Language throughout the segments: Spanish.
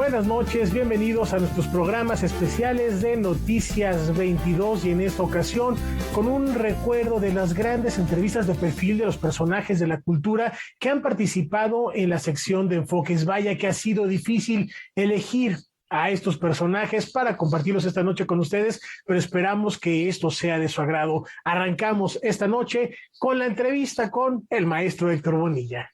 Buenas noches, bienvenidos a nuestros programas especiales de Noticias 22 y en esta ocasión con un recuerdo de las grandes entrevistas de perfil de los personajes de la cultura que han participado en la sección de Enfoques. Vaya que ha sido difícil elegir a estos personajes para compartirlos esta noche con ustedes, pero esperamos que esto sea de su agrado. Arrancamos esta noche con la entrevista con el maestro Héctor Bonilla.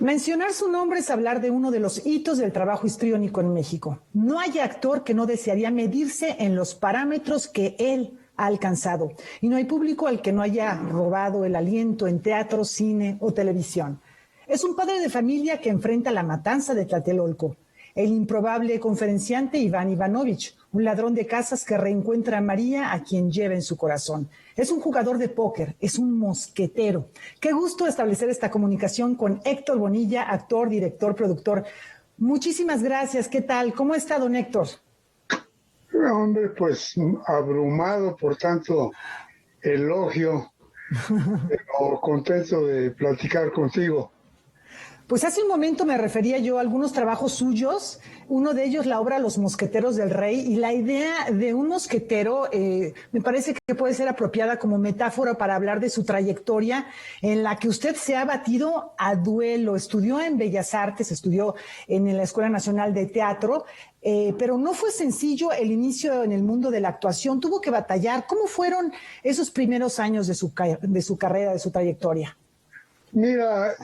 Mencionar su nombre es hablar de uno de los hitos del trabajo histriónico en México. No hay actor que no desearía medirse en los parámetros que él ha alcanzado. Y no hay público al que no haya robado el aliento en teatro, cine o televisión. Es un padre de familia que enfrenta la matanza de Tlatelolco. El improbable conferenciante Iván Ivanovich, un ladrón de casas que reencuentra a María, a quien lleva en su corazón. Es un jugador de póker, es un mosquetero. Qué gusto establecer esta comunicación con Héctor Bonilla, actor, director, productor. Muchísimas gracias. ¿Qué tal? ¿Cómo está, don Héctor? Hombre, pues abrumado por tanto elogio, pero contento de platicar contigo. Pues hace un momento me refería yo a algunos trabajos suyos, uno de ellos la obra Los Mosqueteros del Rey, y la idea de un mosquetero me parece que puede ser apropiada como metáfora para hablar de su trayectoria en la que usted se ha batido a duelo. Estudió en Bellas Artes, estudió en la Escuela Nacional de Teatro, pero no fue sencillo el inicio en el mundo de la actuación, tuvo que batallar. ¿Cómo fueron esos primeros años de su carrera, de su trayectoria? Mira,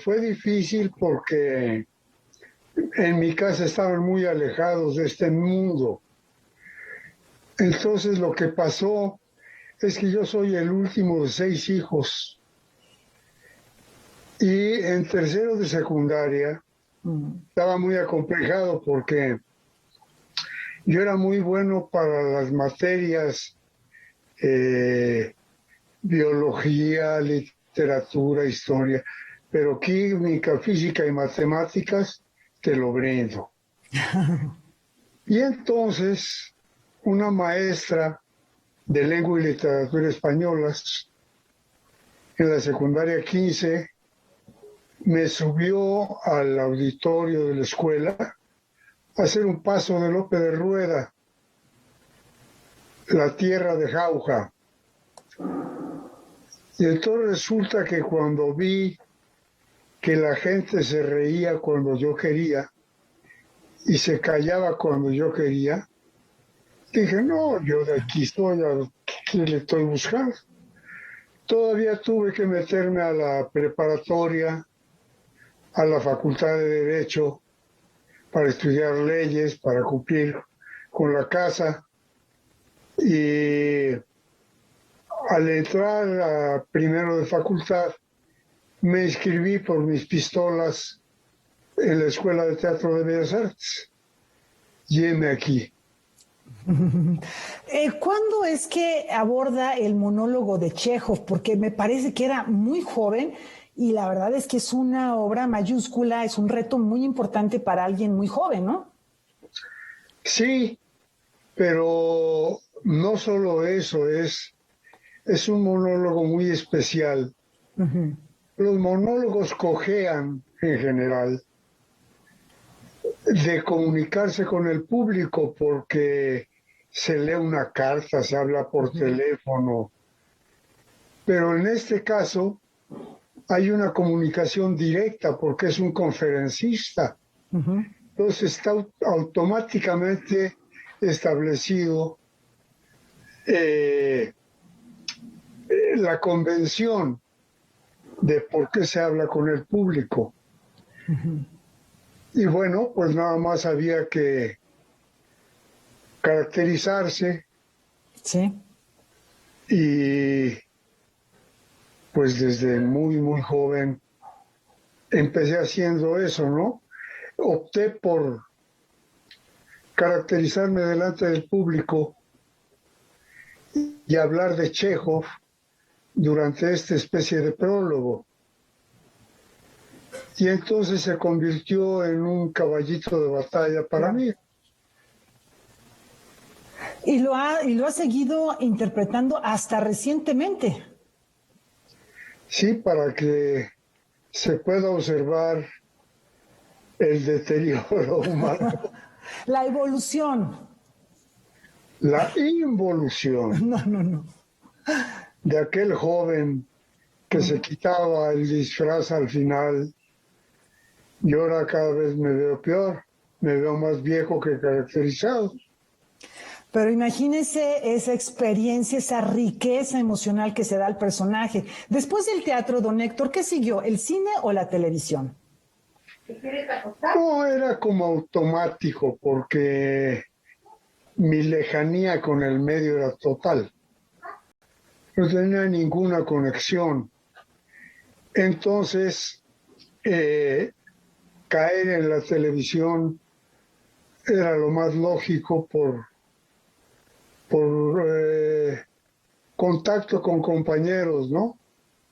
fue difícil porque en mi casa estaban muy alejados de este mundo. Entonces lo que pasó es que yo soy el último de 6 hijos. Y en tercero de secundaria estaba muy acomplejado porque yo era muy bueno para las materias biología, literatura, historia, pero química, física y matemáticas te lo brindo. Y entonces una maestra de lengua y literatura españolas en la secundaria 15 me subió al auditorio de la escuela a hacer un paso de Lope de Rueda, La tierra de Jauja. Y entonces resulta que cuando vi que la gente se reía cuando yo quería y se callaba cuando yo quería, dije, no, yo de aquí estoy, ¿qué le estoy buscando? Todavía tuve que meterme a la preparatoria, a la Facultad de Derecho, para estudiar leyes, para cumplir con la casa. Y al entrar a primero de facultad, me inscribí por mis pistolas en la Escuela de Teatro de Bellas Artes. Y heme aquí. ¿Cuándo es que aborda el monólogo de Chejov? Porque me parece que era muy joven y la verdad es que es una obra mayúscula, es un reto muy importante para alguien muy joven, ¿no? Sí, pero no solo eso, es un monólogo muy especial. Uh-huh. Los monólogos cojean en general de comunicarse con el público porque se lee una carta, se habla por teléfono, pero en este caso hay una comunicación directa porque es un conferencista. Uh-huh. Entonces está automáticamente establecido la convención de por qué se habla con el público. Uh-huh. Y bueno, pues nada más había que caracterizarse. Sí. Y pues desde muy, muy joven empecé haciendo eso, ¿no? Opté por caracterizarme delante del público y hablar de Chejov durante esta especie de prólogo. Y entonces se convirtió en un caballito de batalla para mí. Y lo ha seguido interpretando hasta recientemente. sí, para que se pueda observar el deterioro humano, La evolución. la involución No. de aquel joven que se quitaba el disfraz al final y ahora cada vez me veo peor, me veo más viejo que caracterizado. Pero imagínese esa experiencia, esa riqueza emocional que se da al personaje. Después del teatro, don Héctor, ¿qué siguió? ¿El cine o la televisión? No, era como automático porque mi lejanía con el medio era total. No tenía ninguna conexión. Entonces, caer en la televisión era lo más lógico por contacto con compañeros, ¿no?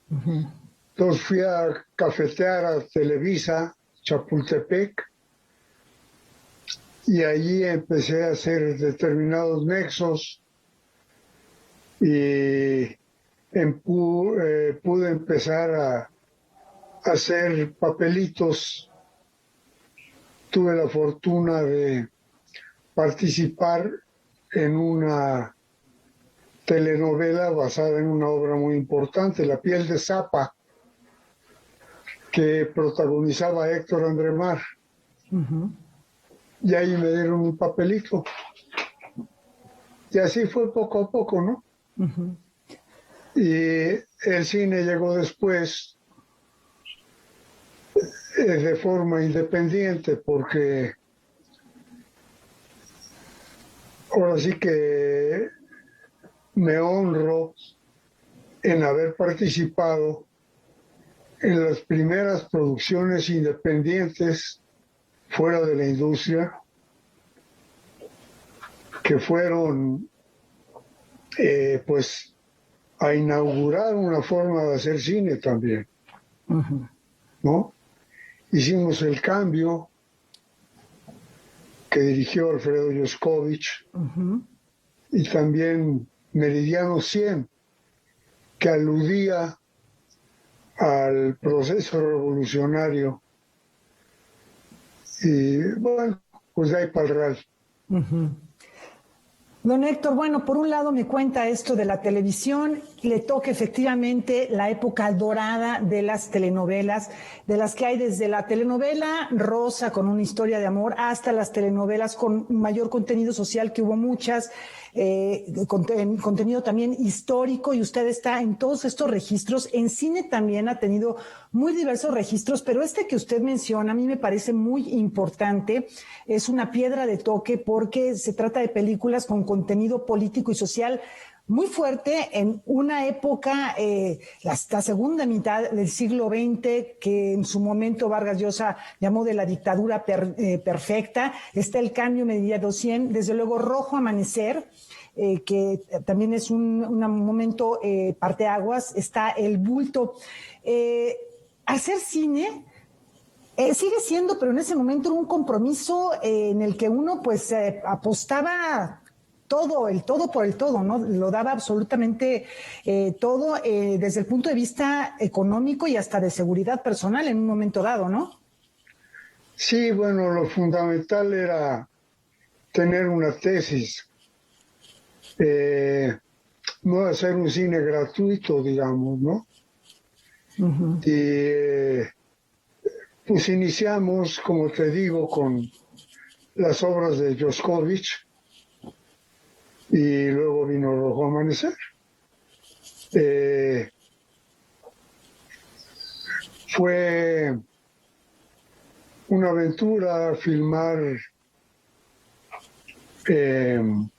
Uh-huh. Entonces fui a cafetear a Televisa, Chapultepec, y allí empecé a hacer determinados nexos y pude empezar a hacer papelitos. Tuve la fortuna de participar en una telenovela basada en una obra muy importante, La piel de Zapa, que protagonizaba Héctor Andremar. Uh-huh. Y ahí me dieron un papelito. Y así fue poco a poco, ¿no? Uh-huh. Y el cine llegó después de forma independiente, porque ahora sí que me honro en haber participado en las primeras producciones independientes fuera de la industria, que fueron pues a inaugurar una forma de hacer cine también, Uh-huh. ¿no? Hicimos El Cambio, que dirigió Alfredo Yoscovich, Uh-huh. y también Meridiano 100, que aludía al proceso revolucionario. Y bueno, pues de ahí para el real. Uh-huh. Don Héctor, bueno, por un lado me cuenta esto de la televisión, le toca efectivamente la época dorada de las telenovelas, de las que hay desde la telenovela rosa con una historia de amor hasta las telenovelas con mayor contenido social, que hubo muchas, contenido también histórico, y usted está en todos estos registros. En cine también ha tenido muy diversos registros, pero este que usted menciona a mí me parece muy importante, es una piedra de toque porque se trata de películas con contenido político y social muy fuerte en una época, la segunda mitad del siglo XX, que en su momento Vargas Llosa llamó de la dictadura perfecta. Está El Cambio, Meridiano 100, desde luego Rojo Amanecer, que también es un momento parteaguas. Está El Bulto. Hacer cine sigue siendo, pero en ese momento era un compromiso en el que uno pues apostaba todo, el todo por el todo, ¿no? Lo daba absolutamente todo desde el punto de vista económico y hasta de seguridad personal en un momento dado, ¿no? Sí, bueno, lo fundamental era tener una tesis, no hacer un cine gratuito, digamos, ¿no? Uh-huh. Y pues iniciamos, como te digo, con las obras de Yoscovich, y luego vino Rojo Amanecer. Fue una aventura filmar en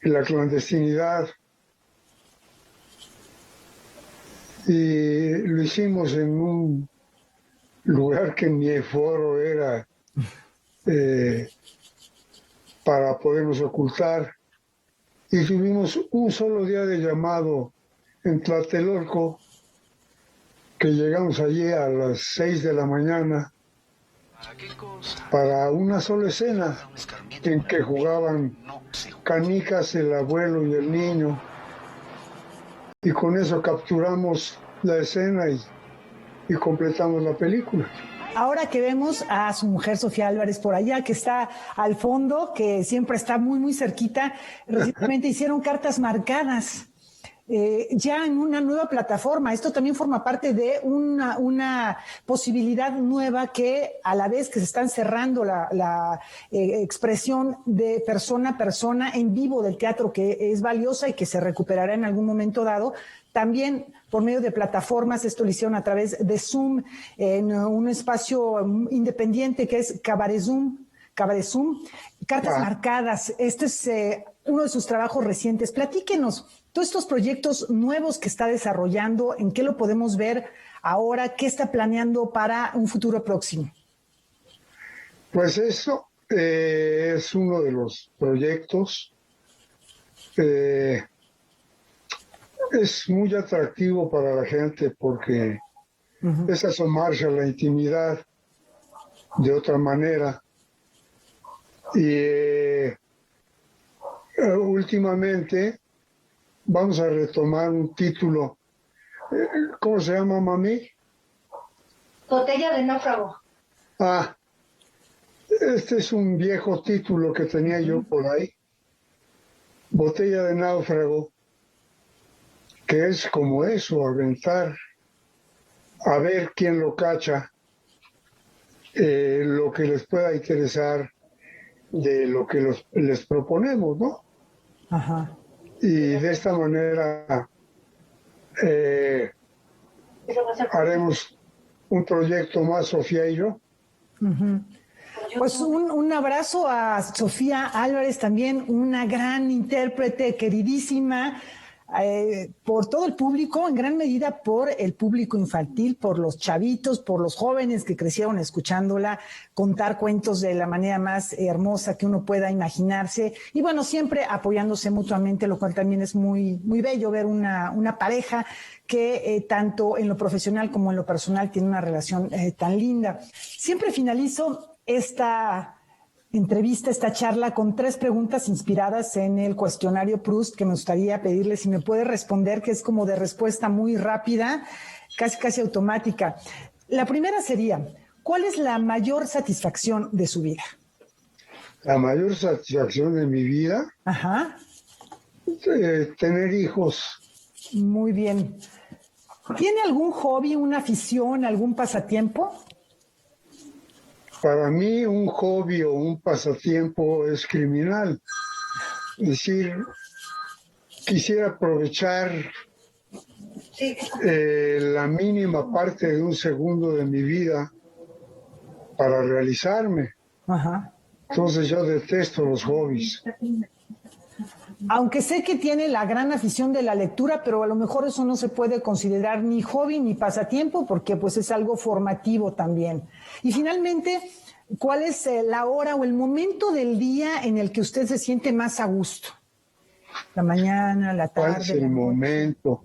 la clandestinidad, y lo hicimos en un lugar que ni el foro era para podernos ocultar, y tuvimos un solo día de llamado en Tlatelolco, que llegamos allí a las 6 de la mañana para una sola escena en que jugaban canicas el abuelo y el niño, y con eso capturamos la escena y completamos la película. Ahora que vemos a su mujer Sofía Álvarez por allá, que está al fondo, que siempre está muy, muy cerquita, recientemente hicieron Cartas Marcadas. Ya en una nueva plataforma. Esto también forma parte de una posibilidad nueva que a la vez que se están cerrando la expresión de persona a persona en vivo del teatro, que es valiosa y que se recuperará en algún momento dado, también por medio de plataformas. Esto lo hicieron a través de Zoom, en un espacio independiente que es Cabaret Zoom, Cartas Marcadas. Este es uno de sus trabajos recientes. Platíquenos todos estos proyectos nuevos que está desarrollando, en qué lo podemos ver ahora, qué está planeando para un futuro próximo. Pues eso es uno de los proyectos. Es muy atractivo para la gente porque es asomarse a la intimidad de otra manera. Y últimamente vamos a retomar un título. ¿Cómo se llama, mami? Botella de náufrago. Este es un viejo título que tenía yo por ahí. Botella de náufrago, que es como eso, aventar, a ver quién lo cacha, lo que les pueda interesar de lo que les proponemos, ¿no? Ajá. Y de esta manera haremos un proyecto más, Sofía y yo. Pues un abrazo a Sofía Álvarez, también una gran intérprete, queridísima, por todo el público, en gran medida por el público infantil, por los chavitos, por los jóvenes que crecieron escuchándola contar cuentos de la manera más hermosa que uno pueda imaginarse, y bueno, siempre apoyándose mutuamente, lo cual también es muy, muy bello ver una pareja que tanto en lo profesional como en lo personal tiene una relación tan linda. Siempre finalizo esta entrevista, esta charla, con 3 preguntas inspiradas en el cuestionario Proust, que me gustaría pedirle si me puede responder, que es como de respuesta muy rápida, casi automática. La primera sería, ¿cuál es la mayor satisfacción de su vida? La mayor satisfacción de mi vida, tener hijos. Muy bien. ¿Tiene algún hobby, una afición, algún pasatiempo? Para mí un hobby o un pasatiempo es criminal. Es decir, quisiera aprovechar la mínima parte de un segundo de mi vida para realizarme. Entonces yo detesto los hobbies. Aunque sé que tiene la gran afición de la lectura, pero a lo mejor eso no se puede considerar ni hobby ni pasatiempo, porque pues es algo formativo también. Y finalmente, ¿cuál es la hora o el momento del día en el que usted se siente más a gusto? ¿La mañana, la tarde? ¿Cuál es el momento?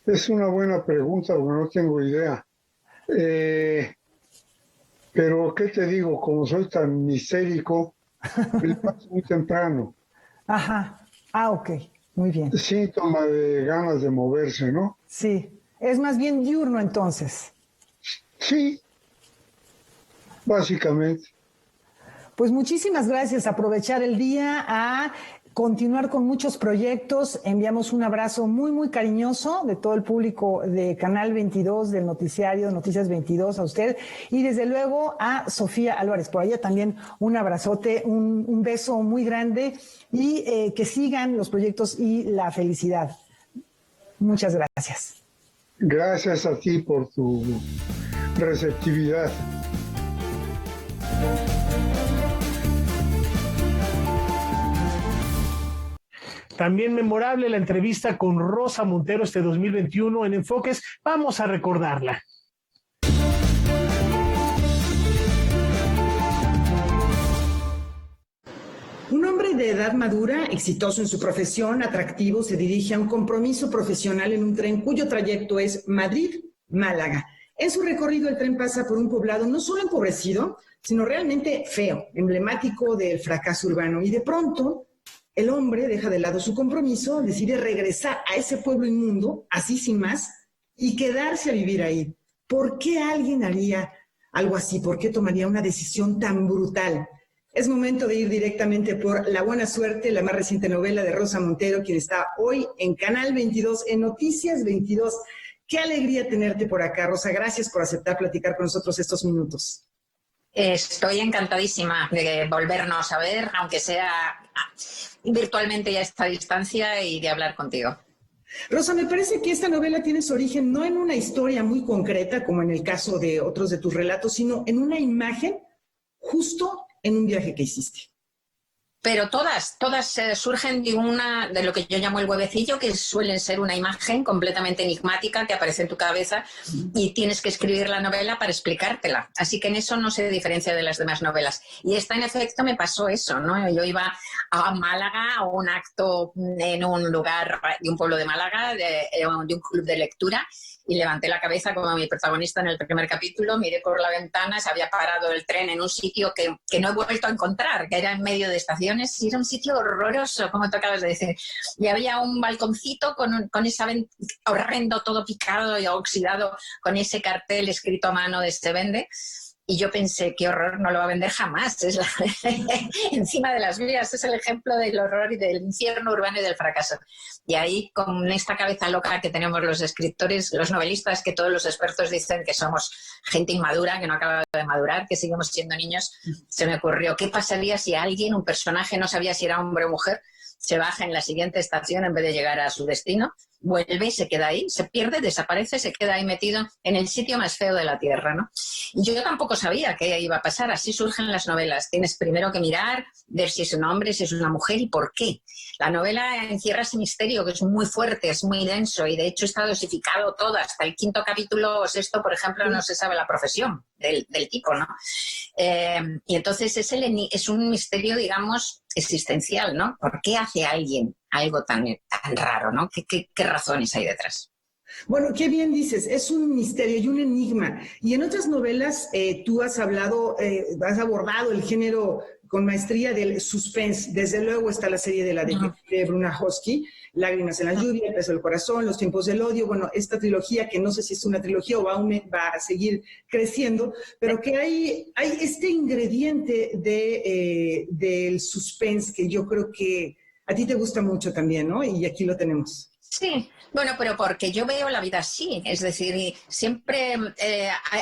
Es una buena pregunta, porque no tengo idea. Pero, ¿qué te digo? Como soy tan histérico, me paso muy temprano. Ok, muy bien. Síntoma de ganas de moverse, ¿no? Sí, es más bien diurno entonces. Sí, básicamente. Pues muchísimas gracias. Aprovechar el día a continuar con muchos proyectos. Enviamos un abrazo muy, muy cariñoso de todo el público de Canal 22, del noticiario Noticias 22, a usted. Y desde luego a Sofía Álvarez, por allá también un abrazote, un beso muy grande, y que sigan los proyectos y la felicidad. Muchas gracias. Gracias a ti por tu receptividad. También memorable la entrevista con Rosa Montero este 2021 en Enfoques. Vamos a recordarla. Un hombre de edad madura, exitoso en su profesión, atractivo, se dirige a un compromiso profesional en un tren cuyo trayecto es Madrid-Málaga. En su recorrido, el tren pasa por un poblado no solo empobrecido, sino realmente feo, emblemático del fracaso urbano. Y de pronto, el hombre deja de lado su compromiso, decide regresar a ese pueblo inmundo, así sin más, y quedarse a vivir ahí. ¿Por qué alguien haría algo así? ¿Por qué tomaría una decisión tan brutal? Es momento de ir directamente por La Buena Suerte, la más reciente novela de Rosa Montero, quien está hoy en Canal 22, en Noticias 22. Qué alegría tenerte por acá, Rosa. Gracias por aceptar platicar con nosotros estos minutos. Estoy encantadísima de volvernos a ver, aunque sea virtualmente ya a esta distancia, y de hablar contigo. Rosa, me parece que esta novela tiene su origen no en una historia muy concreta, como en el caso de otros de tus relatos, sino en una imagen justo en un viaje que hiciste. Pero todas surgen de lo que yo llamo el huevecillo, que suelen ser una imagen completamente enigmática que aparece en tu cabeza y tienes que escribir la novela para explicártela. Así que en eso no se diferencia de las demás novelas. Y esta, en efecto, me pasó eso, ¿no? Yo iba a Málaga a un acto en un lugar de un pueblo de Málaga, de un club de lectura, y levanté la cabeza como mi protagonista en el primer capítulo, miré por la ventana, se había parado el tren en un sitio que no he vuelto a encontrar, que era en medio de estaciones, y era un sitio horroroso, como tú acabas de decir. Y había un balconcito con ese horrendo, todo picado y oxidado, con ese cartel escrito a mano de "Se vende". Y yo pensé, qué horror, no lo va a vender jamás. Encima de las vías, es el ejemplo del horror y del infierno urbano y del fracaso. Y ahí, con esta cabeza loca que tenemos los escritores, los novelistas, que todos los expertos dicen que somos gente inmadura, que no acaba de madurar, que seguimos siendo niños, se me ocurrió, ¿qué pasaría si alguien, un personaje, no sabía si era hombre o mujer, se baja en la siguiente estación en vez de llegar a su destino, vuelve y se queda ahí, se pierde, desaparece, se queda ahí metido en el sitio más feo de la Tierra, ¿no? Y yo tampoco sabía qué iba a pasar, así surgen las novelas. Tienes primero que mirar, ver si es un hombre, si es una mujer y por qué. La novela encierra ese misterio que es muy fuerte, es muy denso, y de hecho está dosificado todo. Hasta el 5º capítulo o 6º, por ejemplo, no se sabe la profesión del tipo, ¿no? Y entonces es un misterio, digamos, existencial, ¿no? ¿Por qué hace alguien algo tan raro, ¿no? ¿Qué razones hay detrás? Bueno, qué bien dices, es un misterio y un enigma. Y en otras novelas tú has abordado el género con maestría del suspense. Desde luego está la serie de Bruna Hosky, Lágrimas en la lluvia, El peso del corazón, Los tiempos del odio. Bueno, esta trilogía, que no sé si es una trilogía o va a seguir creciendo, pero que hay este ingrediente del suspense que yo creo que a ti te gusta mucho también, ¿no? Y aquí lo tenemos. Sí, bueno, pero porque yo veo la vida así, es decir, siempre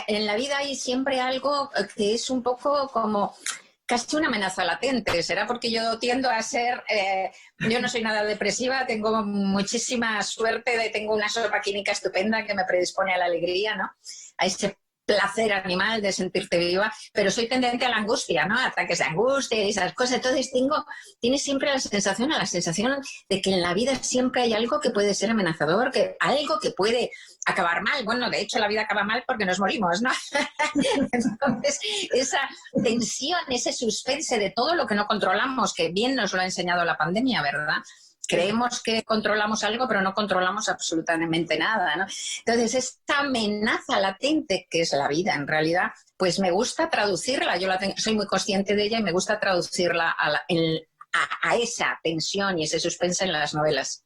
en la vida hay siempre algo que es un poco como casi una amenaza latente. Será porque yo tiendo a ser, yo no soy nada depresiva, tengo muchísima suerte, tengo una sopa química estupenda que me predispone a la alegría, ¿no? A ese placer animal de sentirte viva, pero soy tendente a la angustia, ¿no? Ataques de angustia y esas cosas. Entonces tienes siempre la sensación de que en la vida siempre hay algo que puede ser amenazador, algo que puede acabar mal. Bueno, de hecho la vida acaba mal porque nos morimos, ¿no? Entonces esa tensión, ese suspense de todo lo que no controlamos, que bien nos lo ha enseñado la pandemia, ¿verdad? Creemos que controlamos algo, pero no controlamos absolutamente nada, ¿no? Entonces, esta amenaza latente que es la vida, en realidad, pues me gusta traducirla. Soy muy consciente de ella y me gusta traducirla a esa tensión y ese suspense en las novelas.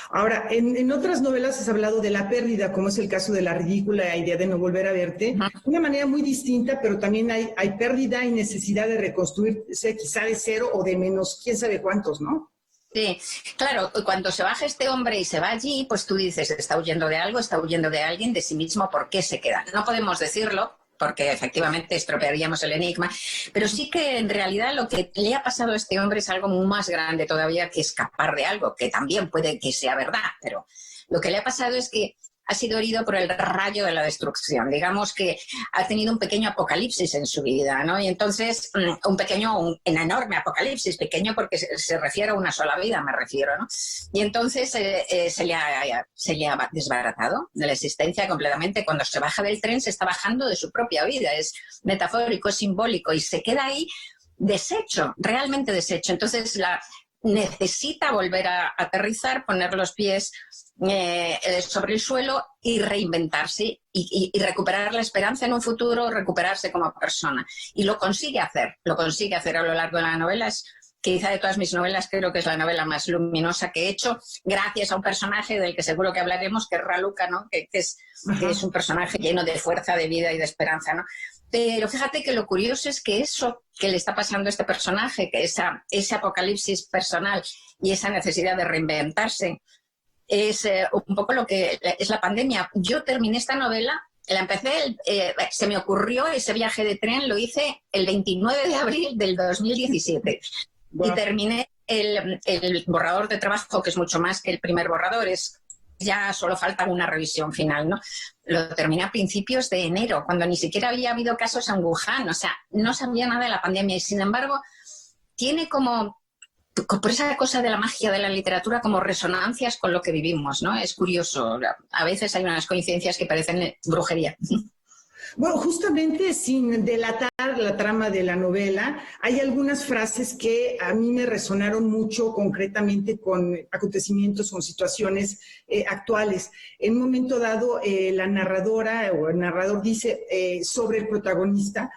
Ahora, en otras novelas has hablado de la pérdida, como es el caso de La ridícula idea de no volver a verte, de una manera muy distinta, pero también hay pérdida y necesidad de reconstruirse, quizá de cero o de menos, quién sabe cuántos, ¿no? Sí, claro, cuando se baja este hombre y se va allí, pues tú dices, está huyendo de algo, está huyendo de alguien, de sí mismo, ¿por qué se queda? No podemos decirlo, porque efectivamente estropearíamos el enigma, pero sí que en realidad lo que le ha pasado a este hombre es algo más grande todavía que escapar de algo, que también puede que sea verdad, pero lo que le ha pasado es que ha sido herido por el rayo de la destrucción. Digamos que ha tenido un pequeño apocalipsis en su vida, ¿no? Y entonces, un enorme apocalipsis, pequeño porque se refiere a una sola vida, me refiero, ¿no? Y entonces se le ha desbaratado de la existencia completamente. Cuando se baja del tren, se está bajando de su propia vida. Es metafórico, es simbólico y se queda ahí deshecho, realmente deshecho. Entonces, necesita volver a aterrizar, poner los pies sobre el suelo y reinventarse y recuperar la esperanza en un futuro, recuperarse como persona. Y lo consigue hacer a lo largo de la novela. quizá de todas mis novelas, creo que es la novela más luminosa que he hecho, gracias a un personaje del que seguro que hablaremos, que es Raluca, ¿no? Que es un personaje lleno de fuerza, de vida y de esperanza, ¿no? Pero fíjate que lo curioso es que eso que le está pasando a este personaje, que ese apocalipsis personal y esa necesidad de reinventarse, es un poco lo que es la pandemia. Yo terminé esta novela, la empecé, se me ocurrió ese viaje de tren, lo hice el 29 de abril del 2017. Wow. Y terminé el borrador de trabajo, que es mucho más que el primer borrador, ya solo falta una revisión final, ¿no? Lo terminé a principios de enero, cuando ni siquiera había habido casos en Wuhan, o sea, no sabía nada de la pandemia y, sin embargo, tiene como por esa cosa de la magia de la literatura, como resonancias con lo que vivimos, ¿no? Es curioso. A veces hay unas coincidencias que parecen brujería. Bueno, justamente sin delatar la trama de la novela, hay algunas frases que a mí me resonaron mucho concretamente con acontecimientos, con situaciones actuales. En un momento dado, la narradora o el narrador dice sobre el protagonista,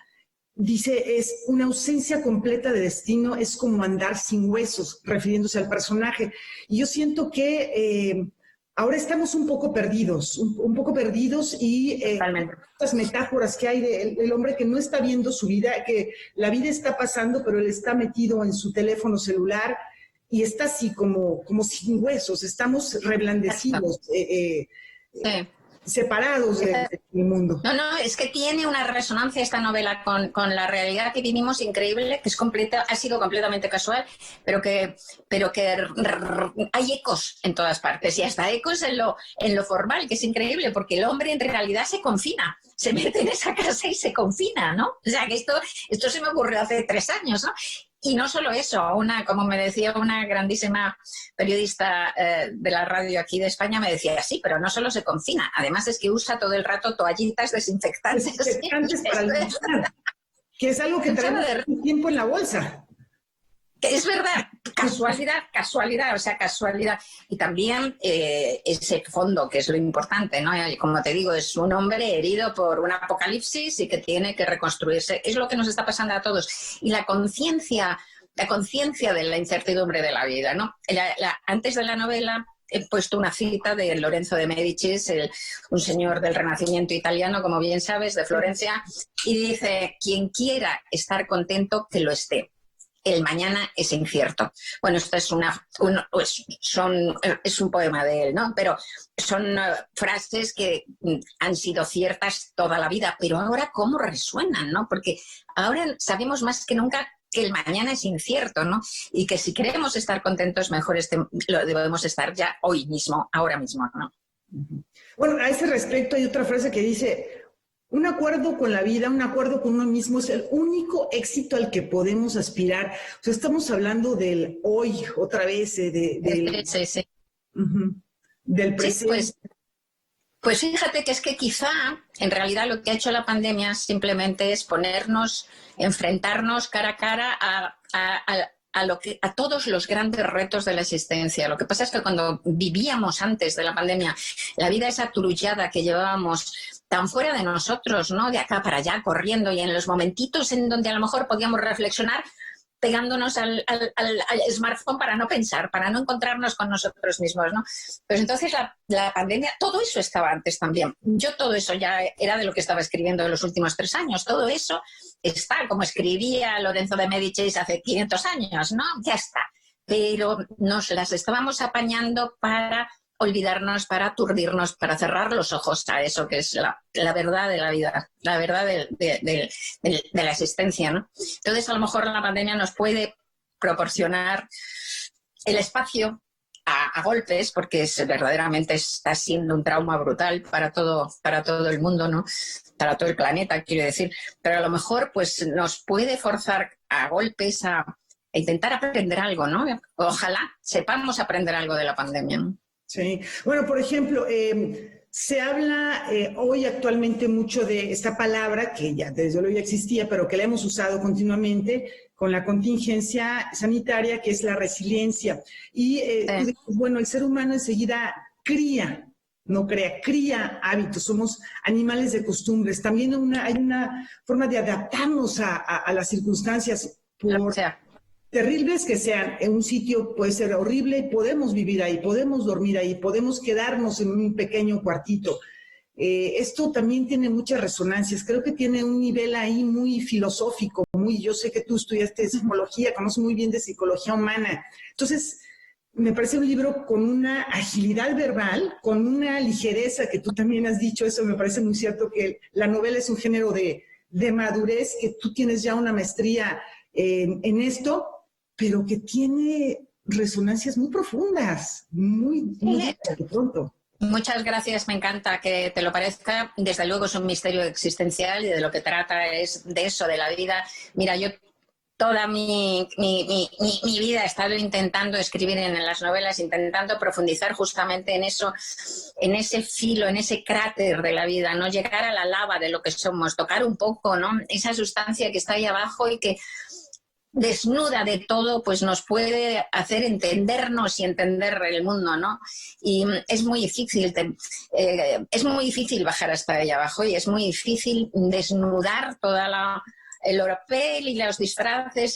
dice, es una ausencia completa de destino, es como andar sin huesos, refiriéndose al personaje. Y yo siento que ahora estamos un poco perdidos y estas metáforas que hay del hombre que no está viendo su vida, que la vida está pasando, pero él está metido en su teléfono celular y está así como sin huesos, estamos reblandecidos. Sí. Separados del mundo. No, es que tiene una resonancia esta novela con la realidad que vivimos increíble, que es ha sido completamente casual, pero que hay ecos en todas partes y hasta ecos en lo formal, que es increíble, porque el hombre en realidad se confina, se mete en esa casa y se confina, ¿no? O sea, que esto se me ocurrió hace 3 años, ¿no? Y no solo eso, como me decía una grandísima periodista de la radio aquí de España, me decía, sí, pero no solo se confina, además es que usa todo el rato toallitas desinfectantes. Para limpiar, que es algo que traemos tiempo en la bolsa. Es verdad, casualidad. Y también ese fondo, que es lo importante, ¿no? Como te digo, es un hombre herido por un apocalipsis y que tiene que reconstruirse. Es lo que nos está pasando a todos. Y la conciencia de la incertidumbre de la vida, ¿no? Antes de la novela he puesto una cita de Lorenzo de Médicis, un señor del Renacimiento italiano, como bien sabes, de Florencia, y dice, quien quiera estar contento, que lo esté. El mañana es incierto. Bueno, esto es es un poema de él, ¿no? Pero son frases que han sido ciertas toda la vida, pero ahora cómo resuenan, ¿no? Porque ahora sabemos más que nunca que el mañana es incierto, ¿no? Y que si queremos estar contentos, mejor lo debemos estar ya hoy mismo, ahora mismo, ¿no? Bueno, a ese respecto hay otra frase que dice, un acuerdo con la vida, un acuerdo con uno mismo es el único éxito al que podemos aspirar. O sea, estamos hablando del hoy, otra vez, sí. Del presente. Sí, pues fíjate que es que quizá, en realidad, lo que ha hecho la pandemia simplemente es enfrentarnos cara a cara a todos los grandes retos de la existencia. Lo que pasa es que cuando vivíamos antes de la pandemia, la vida esa aturullada que llevábamos tan fuera de nosotros, ¿no? De acá para allá, corriendo, y en los momentitos en donde a lo mejor podíamos reflexionar, pegándonos al smartphone para no pensar, para no encontrarnos con nosotros mismos, ¿no? Pues entonces la pandemia, todo eso estaba antes también. Yo todo eso ya era de lo que estaba escribiendo en los últimos 3 años. Todo eso está, como escribía Lorenzo de Médicis hace 500 años, ¿no? Ya está. Pero nos las estábamos apañando para olvidarnos, para aturdirnos, para cerrar los ojos a eso que es la verdad de la vida, la verdad de la existencia, ¿no? Entonces, a lo mejor la pandemia nos puede proporcionar el espacio a golpes, porque verdaderamente está siendo un trauma brutal para todo el mundo, ¿no? Para todo el planeta, quiero decir. Pero a lo mejor pues nos puede forzar a golpes a intentar aprender algo, ¿no? Ojalá sepamos aprender algo de la pandemia, ¿no? Sí. Bueno, por ejemplo, se habla hoy actualmente mucho de esta palabra que ya desde luego ya existía, pero que la hemos usado continuamente con la contingencia sanitaria, que es la resiliencia. Y bueno, el ser humano enseguida cría hábitos, somos animales de costumbres. También hay una forma de adaptarnos a las circunstancias terribles que sean, en un sitio puede ser horrible y podemos vivir ahí, podemos dormir ahí, podemos quedarnos en un pequeño cuartito. Esto también tiene muchas resonancias, creo que tiene un nivel ahí muy filosófico, yo sé que tú estudiaste psicología, conoces muy bien de psicología humana, entonces me parece un libro con una agilidad verbal, con una ligereza, que tú también has dicho eso, me parece muy cierto que la novela es un género de madurez, que tú tienes ya una maestría en esto, pero que tiene resonancias muy profundas, muy de pronto. Muchas gracias, me encanta que te lo parezca. Desde luego es un misterio existencial y de lo que trata es de eso, de la vida. Mira, yo toda mi vida he estado intentando escribir en las novelas, intentando profundizar justamente en eso, en ese filo, en ese cráter de la vida, no llegar a la lava de lo que somos, tocar un poco, ¿no? Esa sustancia que está ahí abajo y que desnuda de todo, pues nos puede hacer entendernos y entender el mundo, ¿no? Y es muy difícil, es muy difícil bajar hasta ahí abajo y es muy difícil desnudar toda el oropel y los disfraces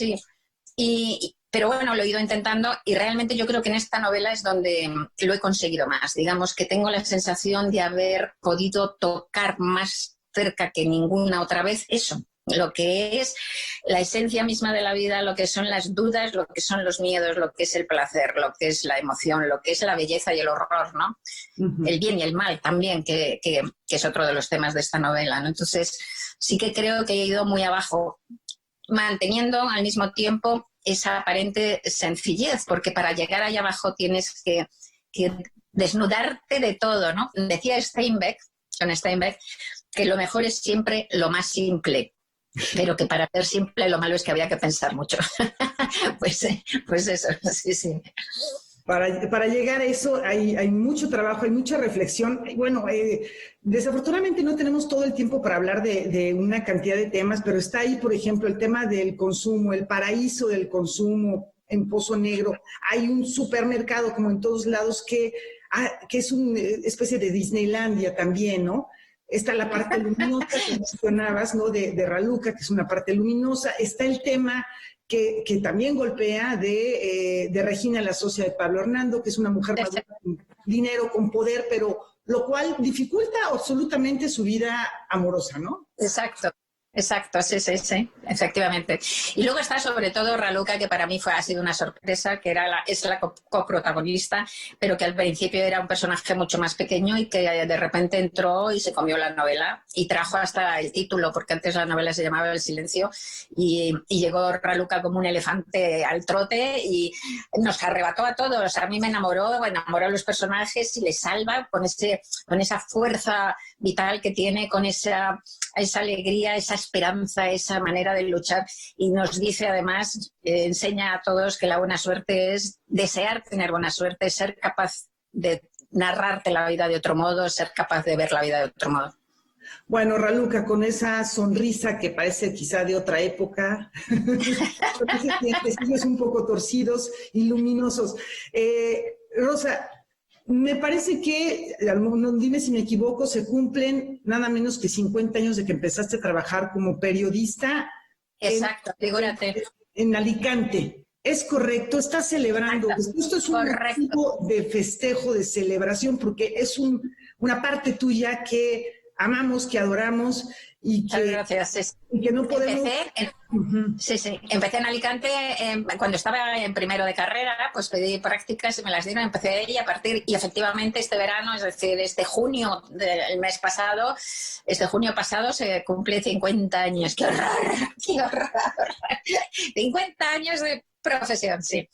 pero bueno, lo he ido intentando y realmente yo creo que en esta novela es donde lo he conseguido más. Digamos que tengo la sensación de haber podido tocar más cerca que ninguna otra vez eso, lo que es la esencia misma de la vida, lo que son las dudas, lo que son los miedos, lo que es el placer, lo que es la emoción, lo que es la belleza y el horror, ¿no? Uh-huh. El bien y el mal también, que es otro de los temas de esta novela, ¿no? Entonces, sí que creo que he ido muy abajo, manteniendo al mismo tiempo esa aparente sencillez, porque para llegar allá abajo tienes que desnudarte de todo, ¿no? Decía John Steinbeck, que lo mejor es siempre lo más simple, pero que para ser simple lo malo es que había que pensar mucho. pues eso, sí. Para llegar a eso hay mucho trabajo, hay mucha reflexión. Bueno, desafortunadamente no tenemos todo el tiempo para hablar de una cantidad de temas, pero está ahí, por ejemplo, el tema del consumo, el paraíso del consumo en Pozo Negro. Hay un supermercado, como en todos lados, que es una especie de Disneylandia también, ¿no? Está la parte luminosa que mencionabas, ¿no? De Raluca, que es una parte luminosa. Está el tema que también golpea de Regina, la socia de Pablo Hernando, que es una mujer madura, con dinero, con poder, pero lo cual dificulta absolutamente su vida amorosa, ¿no? Exacto, sí, efectivamente. Y luego está sobre todo Raluca, que para mí ha sido una sorpresa, que es la coprotagonista, pero que al principio era un personaje mucho más pequeño y que de repente entró y se comió la novela y trajo hasta el título, porque antes la novela se llamaba El silencio, y llegó Raluca como un elefante al trote y nos arrebató a todos. A mí me enamoró a los personajes y les salva con esa fuerza vital que tiene, con esa alegría, esa esperanza, esa manera de luchar, y nos dice además, enseña a todos que la buena suerte es desear tener buena suerte, ser capaz de narrarte la vida de otro modo, ser capaz de ver la vida de otro modo. Bueno, Raluca, con esa sonrisa que parece quizá de otra época, con esos dientecillos un poco torcidos y luminosos. Rosa, me parece que, dime si me equivoco, se cumplen nada menos que 50 años de que empezaste a trabajar como periodista. Exacto, figúrate. En Alicante. ¿Es correcto? ¿Estás celebrando? Esto es un tipo de festejo, de celebración, porque es una parte tuya que amamos, que adoramos y que, gracias. Y que no podemos... Empecé en Alicante cuando estaba en primero de carrera, pues pedí prácticas y me las dieron, empecé ahí y efectivamente este verano, es decir, este junio del mes pasado, junio pasado se cumple 50 años. ¡Qué horror! 50 años de profesión, sí.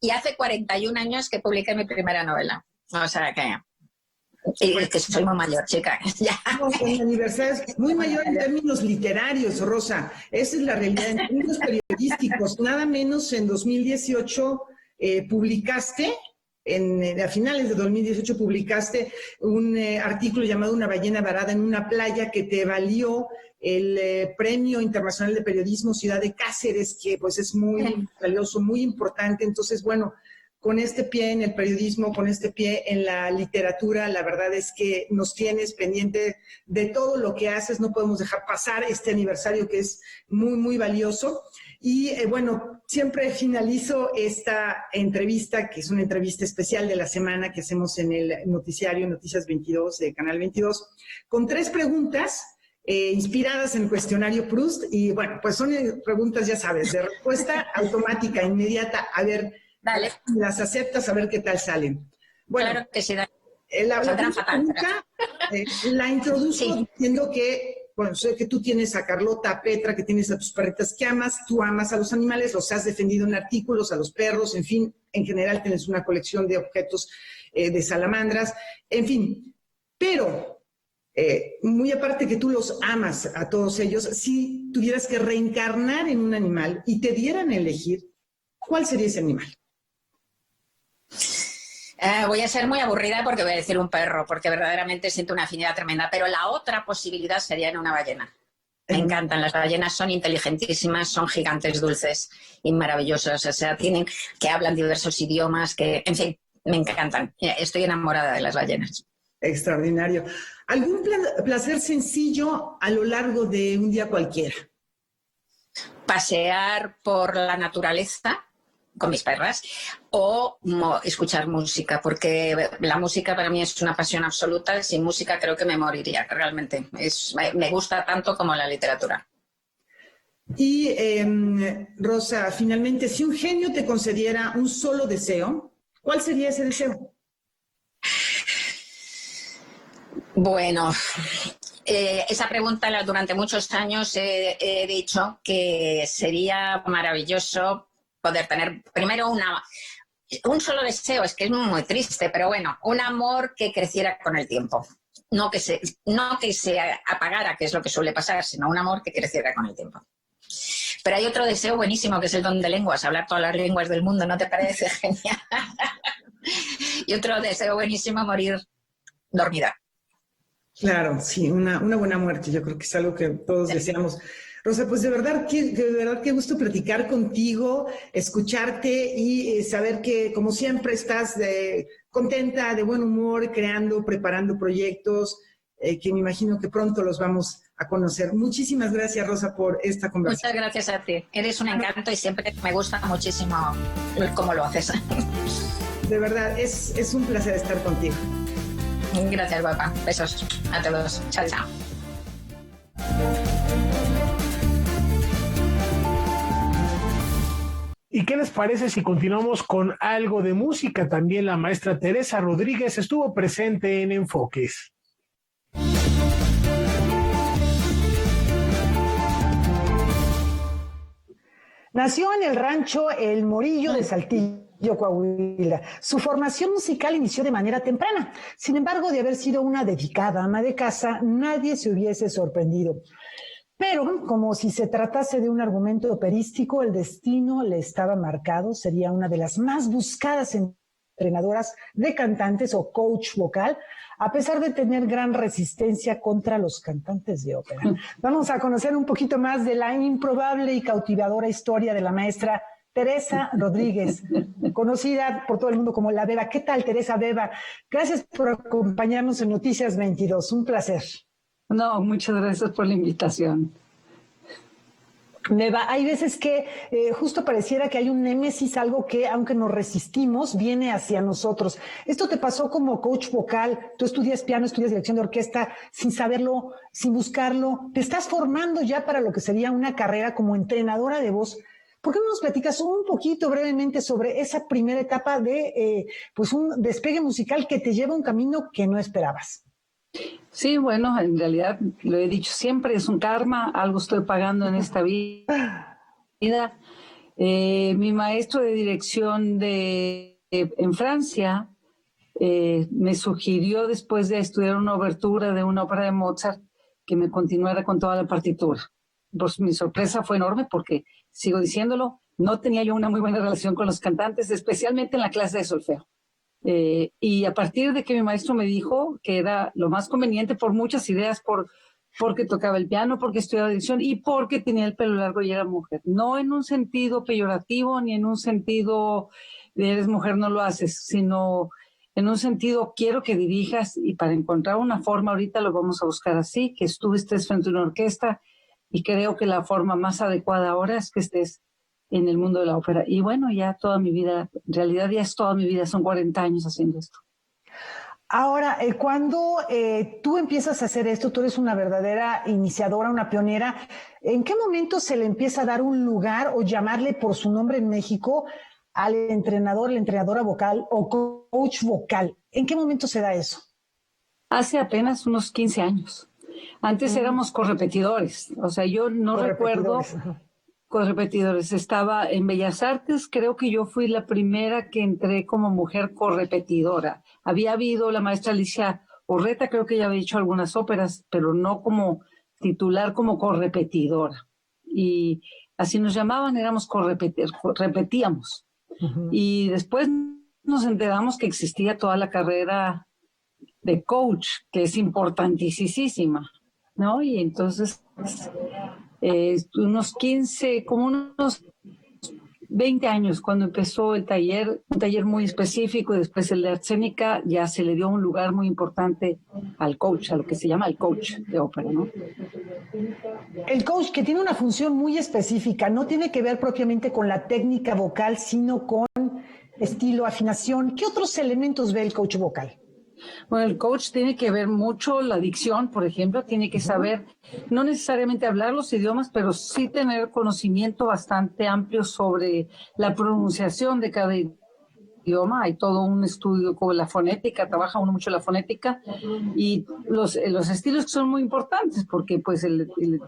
Y hace 41 años que publiqué mi primera novela. O sea que... Y es que soy muy mayor, chica. Ya. El aniversario es muy mayor en términos literarios, Rosa. Esa es la realidad. En términos periodísticos, nada menos en 2018 publicaste, a finales de 2018 publicaste un artículo llamado Una ballena varada en una playa, que te valió el Premio Internacional de Periodismo Ciudad de Cáceres, que pues es muy valioso, muy importante. Entonces, bueno, con este pie en el periodismo, con este pie en la literatura. La verdad es que nos tienes pendiente de todo lo que haces. No podemos dejar pasar este aniversario que es muy, muy valioso. Y bueno, siempre finalizo esta entrevista, que es una entrevista especial de la semana que hacemos en el noticiario Noticias 22 de Canal 22, con 3 preguntas inspiradas en el cuestionario Proust. Y bueno, pues son preguntas, ya sabes, de respuesta automática, inmediata. A ver, dale, las aceptas, a ver qué tal salen. Bueno, claro que sí, dale. La pregunta la introduzco sí, diciendo que, bueno, sé que tú tienes a Carlota, a Petra, que tienes a tus perritas que amas, tú amas a los animales, los has defendido en artículos, a los perros, en fin, en general tienes una colección de objetos de salamandras, en fin, pero muy aparte que tú los amas a todos ellos, si tuvieras que reencarnar en un animal y te dieran a elegir, ¿cuál sería ese animal? Voy a ser muy aburrida porque voy a decir un perro, porque verdaderamente siento una afinidad tremenda, pero la otra posibilidad sería en una ballena. Me encantan, las ballenas son inteligentísimas, son gigantes, dulces y maravillosas, o sea, que hablan diversos idiomas, que, en fin, me encantan. Estoy enamorada de las ballenas. Extraordinario. ¿Algún placer sencillo a lo largo de un día cualquiera? Pasear por la naturaleza con mis perras o escuchar música, porque la música para mí es una pasión absoluta. Sin música creo que me moriría, realmente. Me gusta tanto como la literatura. Y Rosa, finalmente, si un genio te concediera un solo deseo, ¿cuál sería ese deseo? Bueno, esa pregunta durante muchos años he dicho que sería maravilloso poder tener primero un solo deseo, es que es muy triste, pero bueno, un amor que creciera con el tiempo. No que se apagara, que es lo que suele pasar, sino un amor que creciera con el tiempo. Pero hay otro deseo buenísimo que es el don de lenguas, hablar todas las lenguas del mundo, ¿no te parece genial? Y otro deseo buenísimo, morir dormida. Claro, sí, una buena muerte, yo creo que es algo que todos deseamos. Rosa, pues de verdad qué gusto platicar contigo, escucharte y saber que, como siempre, estás contenta, de buen humor, creando, preparando proyectos, que me imagino que pronto los vamos a conocer. Muchísimas gracias, Rosa, por esta conversación. Muchas gracias a ti. Eres un encanto y siempre me gusta muchísimo cómo lo haces. De verdad, es un placer estar contigo. Gracias, guapa. Besos a todos. Chao, chao. ¿Y qué les parece si continuamos con algo de música? También la maestra Teresa Rodríguez estuvo presente en Enfoques. Nació en el rancho El Morillo de Saltillo, Coahuila. Su formación musical inició de manera temprana. Sin embargo, de haber sido una dedicada ama de casa, nadie se hubiese sorprendido. Pero, como si se tratase de un argumento operístico, el destino le estaba marcado. Sería una de las más buscadas entrenadoras de cantantes o coach vocal, a pesar de tener gran resistencia contra los cantantes de ópera. Vamos a conocer un poquito más de la improbable y cautivadora historia de la maestra Teresa Rodríguez, conocida por todo el mundo como la Beba. ¿Qué tal, Teresa Beba? Gracias por acompañarnos en Noticias 22. Un placer. No, muchas gracias por la invitación. Beba, hay veces que justo pareciera que hay un némesis, algo que, aunque nos resistimos, viene hacia nosotros. Esto te pasó como coach vocal. Tú estudias piano, estudias dirección de orquesta, sin saberlo, sin buscarlo. Te estás formando ya para lo que sería una carrera como entrenadora de voz. ¿Por qué no nos platicas un poquito brevemente sobre esa primera etapa de pues un despegue musical que te lleva a un camino que no esperabas? Sí, bueno, en realidad lo he dicho siempre, es un karma, algo estoy pagando en esta vida. Mi maestro de dirección en Francia me sugirió, después de estudiar una obertura de una ópera de Mozart, que me continuara con toda la partitura. Pues mi sorpresa fue enorme porque, sigo diciéndolo, no tenía yo una muy buena relación con los cantantes, especialmente en la clase de solfeo. Y a partir de que mi maestro me dijo que era lo más conveniente por muchas ideas, porque tocaba el piano, porque estudiaba dirección y porque tenía el pelo largo y era mujer. No en un sentido peyorativo ni en un sentido eres mujer no lo haces, sino en un sentido quiero que dirijas y para encontrar una forma, ahorita lo vamos a buscar así, que tú estés frente a una orquesta y creo que la forma más adecuada ahora es que estés en el mundo de la ópera. Y bueno, ya toda mi vida, en realidad ya es toda mi vida, son 40 años haciendo esto. Ahora, cuando tú empiezas a hacer esto, tú eres una verdadera iniciadora, una pionera, ¿en qué momento se le empieza a dar un lugar o llamarle por su nombre en México al entrenador, la entrenadora vocal o coach vocal? ¿En qué momento se da eso? Hace apenas unos 15 años. Antes éramos correpetidores, o sea, yo no recuerdo... Correpetidores. Estaba en Bellas Artes, creo que yo fui la primera que entré como mujer correpetidora. Había habido la maestra Alicia Orreta, creo que ella había hecho algunas óperas, pero no como titular, como correpetidora. Y así nos llamaban, éramos repetíamos. Y después nos enteramos que existía toda la carrera de coach, que es importantísima, ¿no? Y entonces... unos 15, como unos 20 años cuando empezó el taller, un taller muy específico, y después el de escénica, ya se le dio un lugar muy importante al coach, a lo que se llama el coach de ópera, ¿no? El coach, que tiene una función muy específica, no tiene que ver propiamente con la técnica vocal, sino con estilo, afinación. ¿Qué otros elementos ve el coach vocal? Bueno, el coach tiene que ver mucho la dicción, por ejemplo, tiene que saber, no necesariamente hablar los idiomas, pero sí tener conocimiento bastante amplio sobre la pronunciación de cada idioma. Hay todo un estudio con la fonética, trabaja uno mucho la fonética y los estilos que son muy importantes, porque pues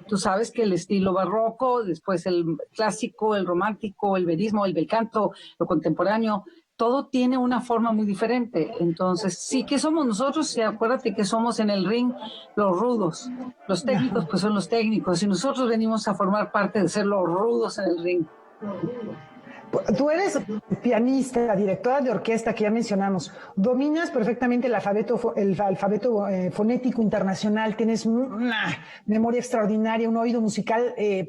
tú sabes que el estilo barroco, después el clásico, el romántico, el verismo, el bel canto, lo contemporáneo, todo tiene una forma muy diferente. Entonces, sí, ¿qué somos nosotros? Sí, acuérdate que somos en el ring los rudos. Los técnicos, pues son los técnicos. Y nosotros venimos a formar parte de ser los rudos en el ring. Tú eres pianista, directora de orquesta que ya mencionamos. Dominas perfectamente el alfabeto fonético internacional. Tienes una memoria extraordinaria, un oído musical que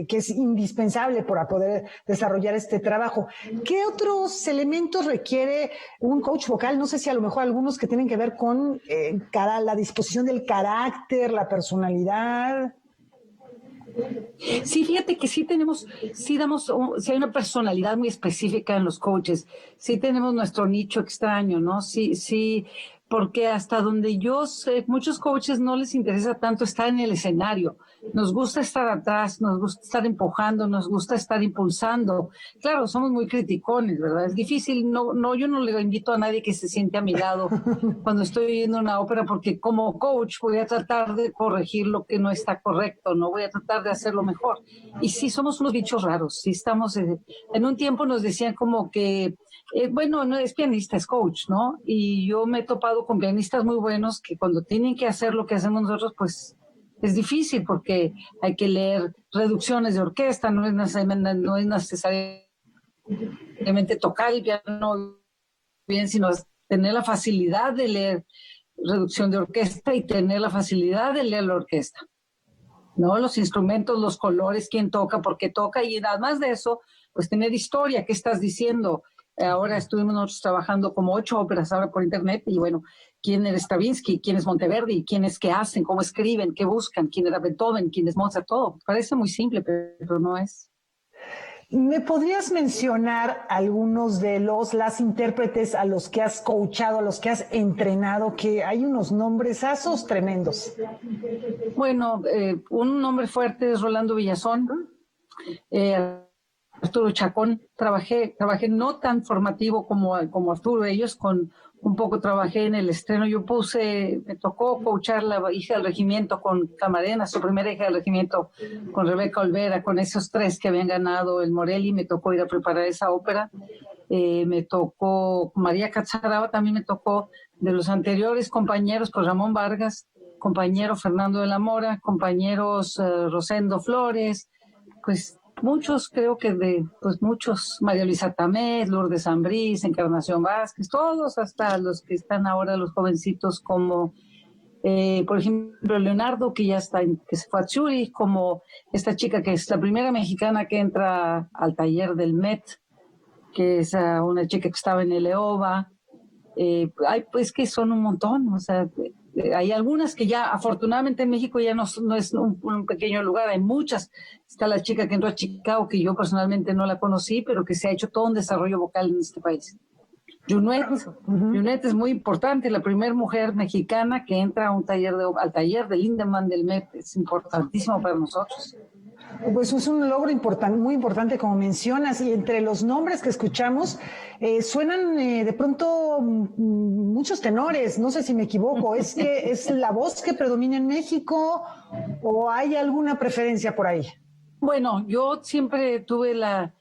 es indispensable para poder desarrollar este trabajo. ¿Qué otros elementos requiere un coach vocal? No sé si a lo mejor algunos que tienen que ver con la disposición del carácter, la personalidad. Sí, fíjate que sí hay una personalidad muy específica en los coaches, sí tenemos nuestro nicho extraño, ¿no? Sí, porque hasta donde yo sé, muchos coaches no les interesa tanto estar en el escenario, nos gusta estar atrás, nos gusta estar empujando, nos gusta estar impulsando. Claro, somos muy criticones, ¿verdad? Es difícil, yo no le invito a nadie que se siente a mi lado cuando estoy viendo una ópera, porque como coach voy a tratar de corregir lo que no está correcto, no voy a tratar de hacerlo mejor. Y sí, somos unos bichos raros, sí estamos, en un tiempo nos decían como que, bueno, no es pianista, es coach, ¿no? Y yo me he topado con pianistas muy buenos que cuando tienen que hacer lo que hacemos nosotros, pues es difícil porque hay que leer reducciones de orquesta, no es necesariamente tocar el piano bien, sino tener la facilidad de leer reducción de orquesta y tener la facilidad de leer la orquesta, ¿no? Los instrumentos, los colores, quién toca, por qué toca, y además de eso, pues tener historia, qué estás diciendo. Ahora estuvimos nosotros trabajando como 8 óperas ahora por internet y bueno, quién es Stravinsky, quién es Monteverdi, quién es qué hacen, cómo escriben, qué buscan, quién era Beethoven, quién es Mozart, todo. Parece muy simple, pero no es. ¿Me podrías mencionar algunos de las intérpretes a los que has coachado, a los que has entrenado, que hay unos nombresazos tremendos? Bueno, un nombre fuerte es Rolando Villazón, Arturo Chacón. Trabajé no tan formativo como Arturo, ellos con un poco trabajé en el estreno. Me tocó coachar la hija del regimiento con Camarena, su primera hija del regimiento, con Rebeca Olvera, con esos 3 que habían ganado el Morelli. Me tocó ir a preparar esa ópera. Me tocó María Catzaraba, también me tocó de los anteriores compañeros, con Ramón Vargas, compañero Fernando de la Mora, compañeros Rosendo Flores, pues muchos, creo que muchos, María Luisa Tamés, Lourdes Ambrís, Encarnación Vázquez, todos, hasta los que están ahora, los jovencitos como, por ejemplo, Leonardo, que se fue a Zurich, como esta chica que es la primera mexicana que entra al taller del Met, que es una chica que estaba en el EOBA. Hay pues que son un montón, o sea, hay algunas que ya afortunadamente en México ya no es un pequeño lugar, hay muchas. Está la chica que entró a Chicago, que yo personalmente no la conocí, pero que se ha hecho todo un desarrollo vocal en este país. Junet es muy importante, la primera mujer mexicana que entra a un al taller de Lindemann del MEP, es importantísimo para nosotros. Pues es un logro muy importante, como mencionas, y entre los nombres que escuchamos suenan de pronto muchos tenores, no sé si me equivoco, ¿es la voz que predomina en México o hay alguna preferencia por ahí? Bueno, yo siempre tuve la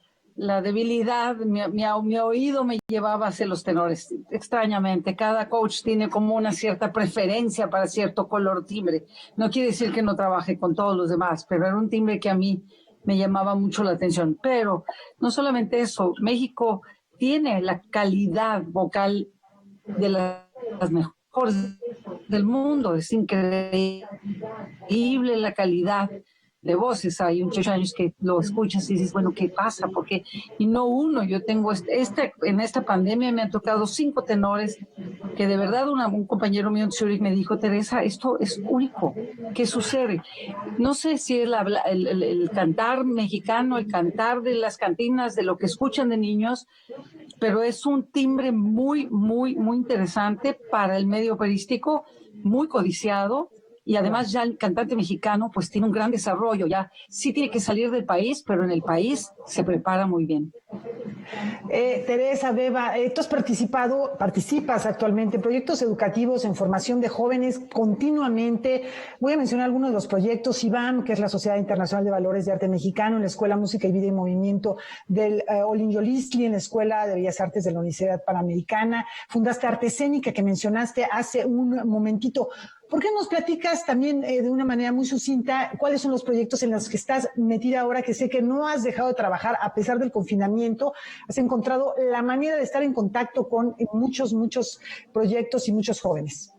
debilidad, mi oído me llevaba hacia los tenores, extrañamente. Cada coach tiene como una cierta preferencia para cierto color timbre. No quiere decir que no trabaje con todos los demás, pero era un timbre que a mí me llamaba mucho la atención. Pero no solamente eso, México tiene la calidad vocal de las mejores del mundo. Es increíble la calidad de voces. Hay muchos años que lo escuchas y dices, bueno, ¿qué pasa? ¿Por qué? Y no uno, yo tengo en esta pandemia me han tocado 5 tenores que de verdad un compañero mío en Zurich me dijo, Teresa, esto es único, ¿qué sucede? No sé si es el cantar mexicano, el cantar de las cantinas, de lo que escuchan de niños, pero es un timbre muy, muy, muy interesante para el medio operístico, muy codiciado. Y además ya el cantante mexicano pues tiene un gran desarrollo, ya sí tiene que salir del país, pero en el país se prepara muy bien. Teresa, Beba, tú participas actualmente en proyectos educativos en formación de jóvenes continuamente. Voy a mencionar algunos de los proyectos. IVAM, que es la Sociedad Internacional de Valores de Arte Mexicano, en la Escuela Música y Vida y Movimiento del Olin Yolistli, en la Escuela de Bellas Artes de la Universidad Panamericana. Fundaste Arte Escénica, que mencionaste hace un momentito. ¿Por qué nos platicas también de una manera muy sucinta cuáles son los proyectos en los que estás metida ahora, que sé que no has dejado de trabajar a pesar del confinamiento? Has encontrado la manera de estar en contacto con muchos proyectos y muchos jóvenes.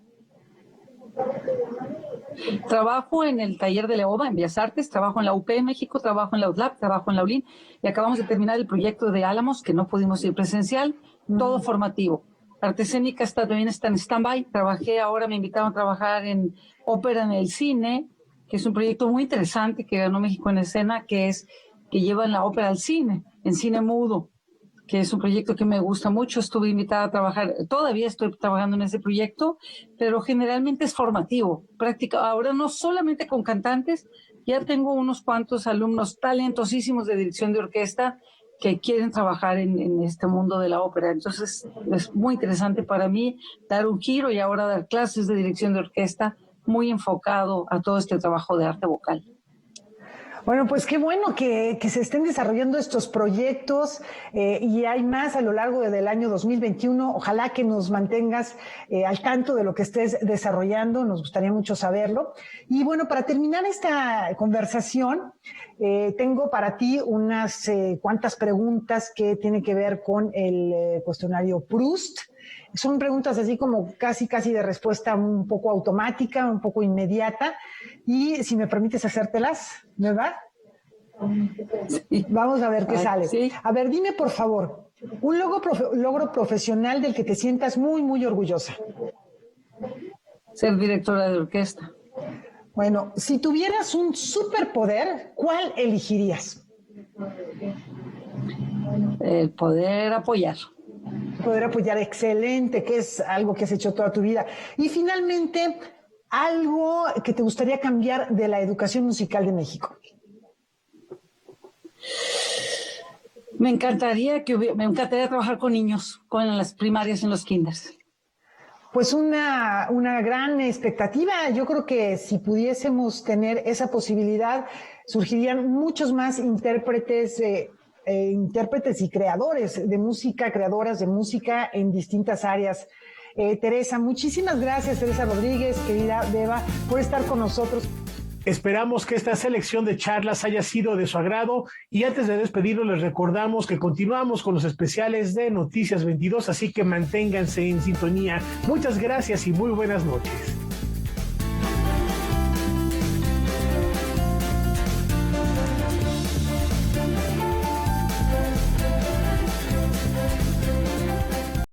Trabajo en el taller de Leoba, en Bellas Artes, trabajo en la UP en México, trabajo en la UDLAP, trabajo en la ULIN y acabamos de terminar el proyecto de Álamos, que no pudimos ir presencial, todo formativo. Arte Escénica también está en stand-by. Ahora me invitaron a trabajar en ópera en el cine, que es un proyecto muy interesante que ganó México en Escena, que llevan la ópera al cine, en cine mudo, que es un proyecto que me gusta mucho. Estuve invitada a trabajar, todavía estoy trabajando en ese proyecto, pero generalmente es formativo. Ahora no solamente con cantantes, ya tengo unos cuantos alumnos talentosísimos de dirección de orquesta que quieren trabajar en este mundo de la ópera. Entonces es muy interesante para mí dar un giro y ahora dar clases de dirección de orquesta muy enfocado a todo este trabajo de arte vocal. Bueno, pues qué bueno que se estén desarrollando estos proyectos y hay más a lo largo del año 2021. Ojalá que nos mantengas al tanto de lo que estés desarrollando, nos gustaría mucho saberlo. Y bueno, para terminar esta conversación, tengo para ti unas cuantas preguntas que tienen que ver con el cuestionario Proust. Son preguntas así como casi de respuesta un poco automática, un poco inmediata. Y si me permites hacértelas, ¿verdad? Sí. Vamos a ver qué sale. Sí. A ver, dime por favor, un logro profesional del que te sientas muy, muy orgullosa. Ser directora de orquesta. Bueno, si tuvieras un superpoder, ¿cuál elegirías? El poder apoyar. Poder apoyar, excelente, que es algo que has hecho toda tu vida. Y finalmente, algo que te gustaría cambiar de la educación musical de México. Me encantaría trabajar con niños, con las primarias en los kinders. Pues una gran expectativa. Yo creo que si pudiésemos tener esa posibilidad, surgirían muchos más intérpretes y creadores de música, creadoras de música en distintas áreas. Teresa, muchísimas gracias, Teresa Rodríguez, querida Beba, por estar con nosotros. Esperamos que esta selección de charlas haya sido de su agrado y antes de despedirnos les recordamos que continuamos con los especiales de Noticias 22, así que manténganse en sintonía. Muchas gracias y muy buenas noches.